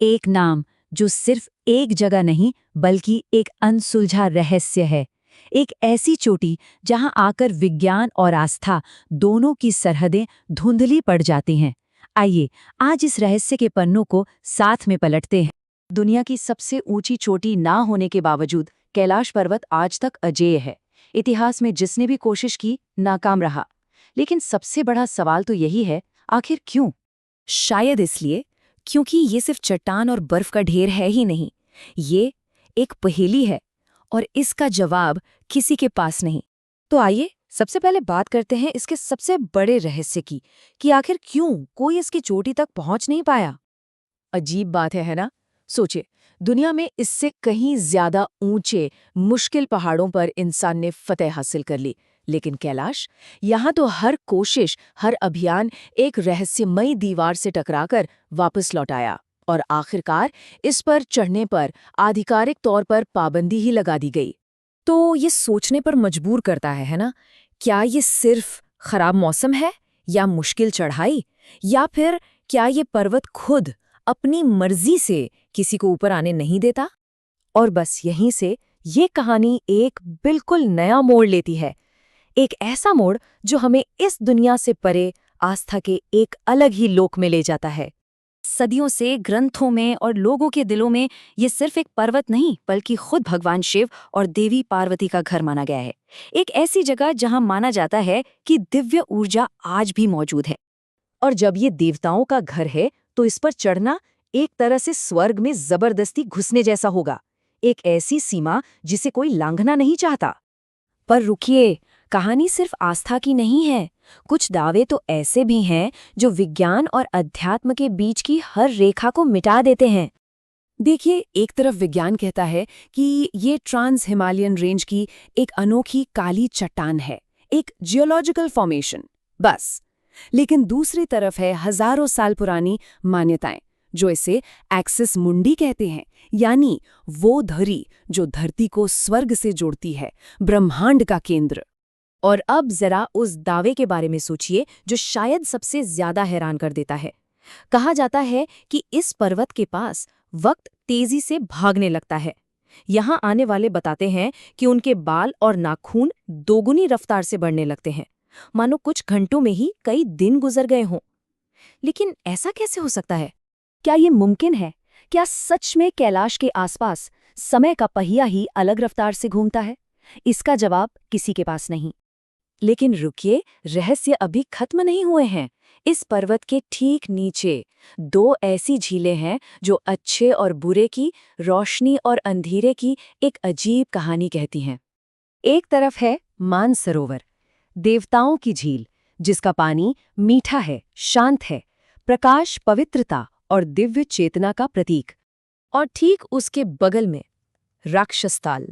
एक नाम जो सिर्फ एक जगह नहीं बल्कि एक अनसुलझा रहस्य है। एक ऐसी चोटी जहां आकर विज्ञान और आस्था दोनों की सरहदें धुंधली पड़ जाती हैं। आइए आज इस रहस्य के पन्नों को साथ में पलटते हैं। दुनिया की सबसे ऊंची चोटी ना होने के बावजूद कैलाश पर्वत आज तक अजेय है। इतिहास में जिसने भी कोशिश की नाकाम रहा। लेकिन सबसे बड़ा सवाल तो यही है, आखिर क्यों? शायद इसलिए क्योंकि ये सिर्फ चट्टान और बर्फ का ढेर है ही नहीं, ये एक पहेली है और इसका जवाब किसी के पास नहीं। तो आइए सबसे पहले बात करते हैं इसके सबसे बड़े रहस्य की कि आखिर क्यों कोई इसकी चोटी तक पहुंच नहीं पाया। अजीब बात है ना? सोचिए, दुनिया में इससे कहीं ज्यादा ऊंचे मुश्किल पहाड़ों पर इंसान ने फतेह हासिल कर ली, लेकिन कैलाश, यहाँ तो हर कोशिश, हर अभियान एक रहस्यमयी दीवार से टकराकर वापस लौट आया और आखिरकार इस पर चढ़ने पर आधिकारिक तौर पर पाबंदी ही लगा दी गई। तो ये सोचने पर मजबूर करता है ना? क्या ये सिर्फ खराब मौसम है, या मुश्किल चढ़ाई, या फिर क्या ये पर्वत खुद अपनी मर्जी से किसी को ऊपर आने नहीं देता? और बस यहीं से ये कहानी एक बिल्कुल नया मोड़ लेती है। एक ऐसा मोड़ जो हमें इस दुनिया से परे आस्था के एक अलग ही लोक में ले जाता है। सदियों से ग्रंथों में और लोगों के दिलों में ये सिर्फ एक पर्वत नहीं बल्कि खुद भगवान शिव और देवी पार्वती का घर माना गया है। एक ऐसी जगह जहां माना जाता है कि दिव्य ऊर्जा आज भी मौजूद है। और जब ये देवताओं का घर है तो इस पर चढ़ना एक तरह से स्वर्ग में जबरदस्ती घुसने जैसा होगा। एक ऐसी सीमा जिसे कोई लांघना नहीं चाहता। पर रुकिए, कहानी सिर्फ आस्था की नहीं है। कुछ दावे तो ऐसे भी हैं जो विज्ञान और अध्यात्म के बीच की हर रेखा को मिटा देते हैं। देखिए, एक तरफ विज्ञान कहता है कि ये ट्रांस हिमालयन रेंज की एक अनोखी काली चट्टान है, एक जियोलॉजिकल फॉर्मेशन, बस। लेकिन दूसरी तरफ है हजारों साल पुरानी मान्यताएं जो इसे एक्सिस मुंडी कहते हैं, यानी वो धरी जो धरती को स्वर्ग से जोड़ती है, ब्रह्मांड का केंद्र। और अब जरा उस दावे के बारे में सोचिए जो शायद सबसे ज्यादा हैरान कर देता है। कहा जाता है कि इस पर्वत के पास वक्त तेजी से भागने लगता है। यहाँ आने वाले बताते हैं कि उनके बाल और नाखून दोगुनी रफ्तार से बढ़ने लगते हैं, मानो कुछ घंटों में ही कई दिन गुजर गए हों। लेकिन ऐसा कैसे हो सकता है? क्या ये मुमकिन है? क्या सच में कैलाश के आसपास समय का पहिया ही अलग रफ्तार से घूमता है? इसका जवाब किसी के पास नहीं। लेकिन रुकिए, रहस्य अभी खत्म नहीं हुए हैं। इस पर्वत के ठीक नीचे दो ऐसी झीलें हैं जो अच्छे और बुरे की, रोशनी और अंधेरे की एक अजीब कहानी कहती हैं। एक तरफ है मानसरोवर, देवताओं की झील, जिसका पानी मीठा है, शांत है, प्रकाश, पवित्रता और दिव्य चेतना का प्रतीक। और ठीक उसके बगल में राक्षसताल,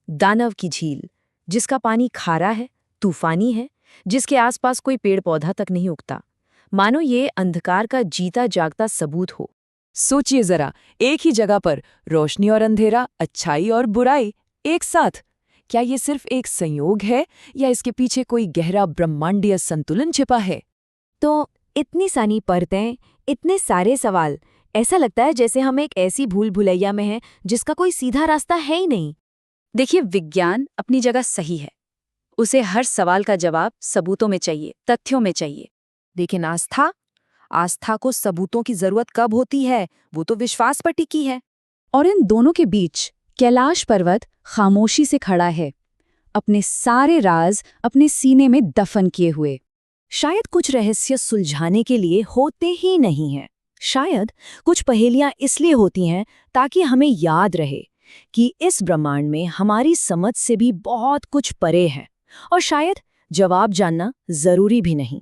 दानव की झील, जिसका पानी खारा है, तूफानी है, जिसके आसपास कोई पेड़ पौधा तक नहीं उगता, मानो ये अंधकार का जीता जागता सबूत हो। सोचिए जरा, एक ही जगह पर रोशनी और अंधेरा, अच्छाई और बुराई एक साथ। क्या ये सिर्फ एक संयोग है या इसके पीछे कोई गहरा ब्रह्मांडीय संतुलन छिपा है? तो इतनी सारी परतें, इतने सारे सवाल, ऐसा लगता है जैसे हम एक ऐसी भूल भुलैया में हैं जिसका कोई सीधा रास्ता है ही नहीं। देखिए, विज्ञान अपनी जगह सही है। उसे हर सवाल का जवाब सबूतों में चाहिए, तथ्यों में चाहिए। लेकिन आस्था को सबूतों की जरूरत कब होती है? वो तो विश्वास पर टिकी है। और इन दोनों के बीच कैलाश पर्वत खामोशी से खड़ा है, अपने सारे राज अपने सीने में दफन किए हुए। शायद कुछ रहस्य सुलझाने के लिए होते ही नहीं हैं। शायद कुछ पहेलियां इसलिए होती हैं ताकि हमें याद रहे कि इस ब्रह्मांड में हमारी समझ से भी बहुत कुछ परे है, और शायद जवाब जानना जरूरी भी नहीं।